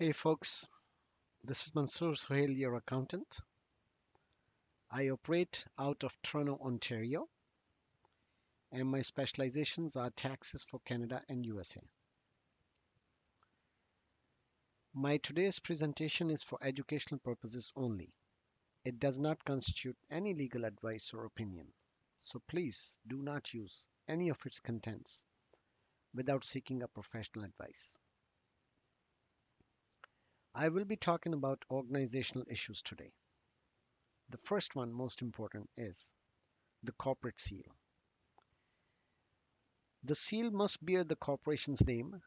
Hey folks, this is Mansoor Sohail, your accountant. I operate out of Toronto, Ontario, and my specializations are taxes for Canada and USA. My today's presentation is for educational purposes only. It does not constitute any legal advice or opinion, so please do not use any of its contents without seeking a professional advice. I will be talking about organizational issues today. The first one, most important, is the corporate seal. The seal must bear the corporation's name,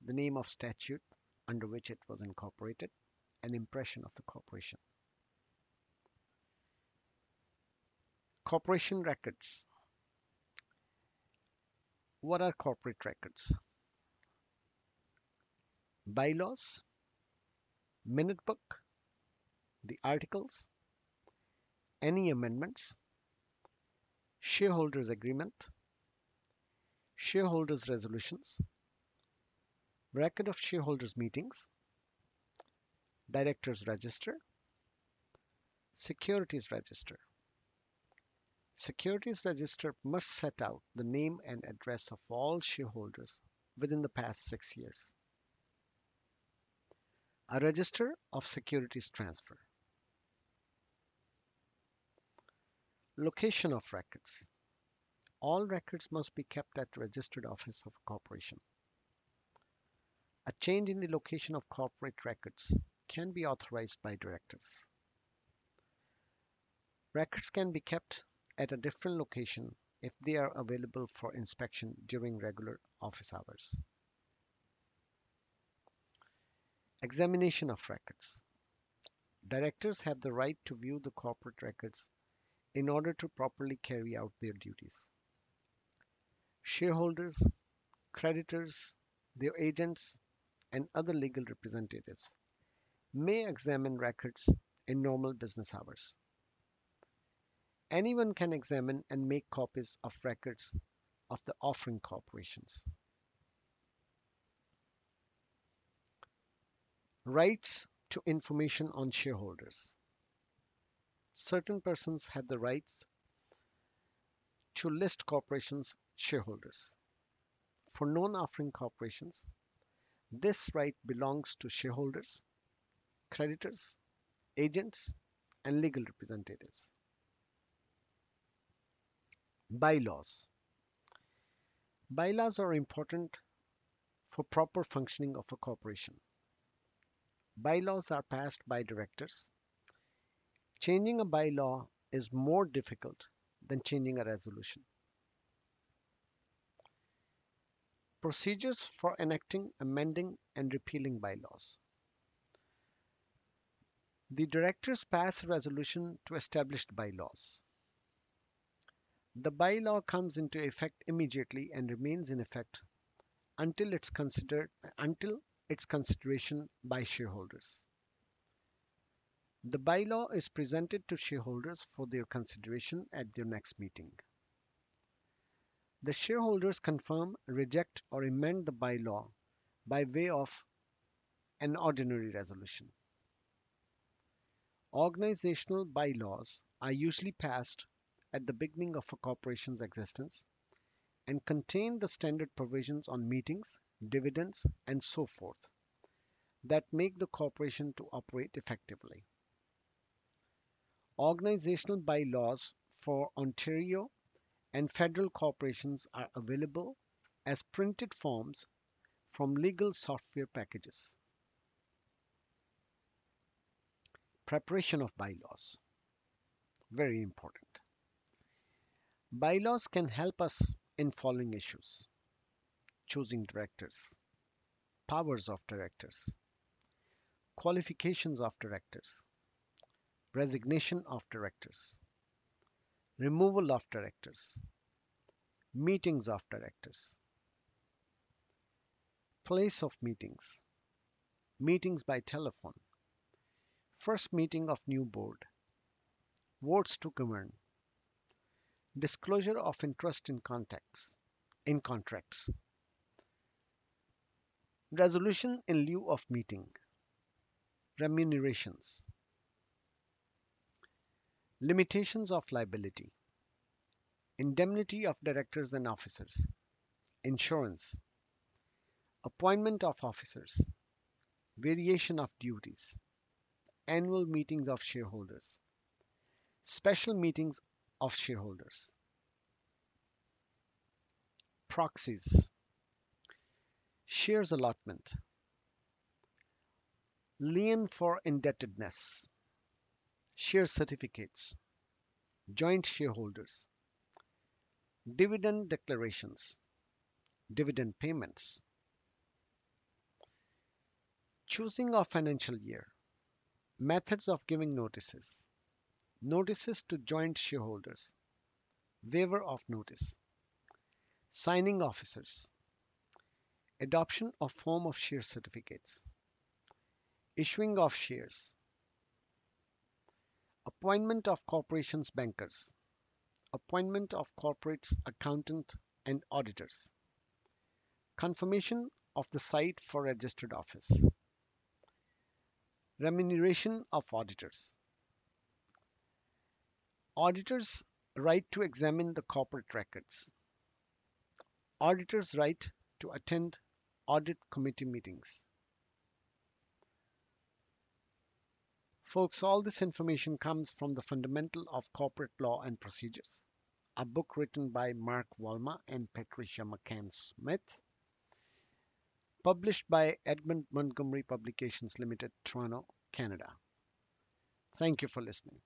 the name of statute under which it was incorporated, an impression of the corporation. Corporation records. What are corporate records? Bylaws, minute book, the articles, any amendments, shareholders agreement, shareholders resolutions, record of shareholders meetings, directors register, securities register. Securities register must set out the name and address of all shareholders within the past 6 years. A register of securities transfer. Location of records. All records must be kept at the registered office of a corporation. A change in the location of corporate records can be authorized by directors. Records can be kept at a different location if they are available for inspection during regular office hours. Examination of records. Directors have the right to view the corporate records in order to properly carry out their duties. Shareholders, creditors, their agents, and other legal representatives may examine records in normal business hours. Anyone can examine and make copies of records of the offering corporations. Rights to information on shareholders. Certain persons have the rights to list corporations' shareholders. For non-offering corporations, this right belongs to shareholders, creditors, agents, and legal representatives. Bylaws. Bylaws are important for proper functioning of a corporation. Bylaws are passed by directors. Changing a bylaw is more difficult than changing a resolution. Procedures for enacting, amending, and repealing bylaws. The directors pass a resolution to establish the bylaws. The bylaw comes into effect immediately and remains in effect until its consideration by shareholders. The bylaw is presented to shareholders for their consideration at their next meeting. The shareholders confirm, reject, or amend the bylaw by way of an ordinary resolution. Organizational bylaws are usually passed at the beginning of a corporation's existence and contain the standard provisions on meetings, dividends, and so forth that make the corporation to operate effectively. Organizational bylaws for Ontario and federal corporations are available as printed forms from legal software packages. Preparation of bylaws. Very important. Bylaws can help us in following issues: choosing directors, powers of directors, qualifications of directors, resignation of directors, removal of directors, meetings of directors, place of meetings, meetings by telephone, first meeting of new board, votes to govern, disclosure of interest in contracts, resolution in lieu of meeting, Remunerations. Limitations of liability. Indemnity of directors and officers. Insurance. Appointment of officers. Variation of duties. Annual meetings of shareholders. Special meetings of shareholders. Proxies. Shares allotment. Lien for indebtedness. Share certificates. Joint shareholders. Dividend declarations. Dividend payments. Choosing of financial year. Methods of giving notices. Notices to joint shareholders. Waiver of notice. Signing officers. Adoption of form of share certificates. Issuing of shares. Appointment of corporations bankers. Appointment of corporates accountant and auditors. Confirmation of the site for registered office. Remuneration of auditors. Auditors' right to examine the corporate records. Auditors' right to attend audit committee meetings. Folks, all this information comes from the Fundamental of Corporate Law and Procedures, a book written by Mark Walma and Patricia McCann Smith, published by Edmund Montgomery Publications Limited, Toronto, Canada. Thank you for listening.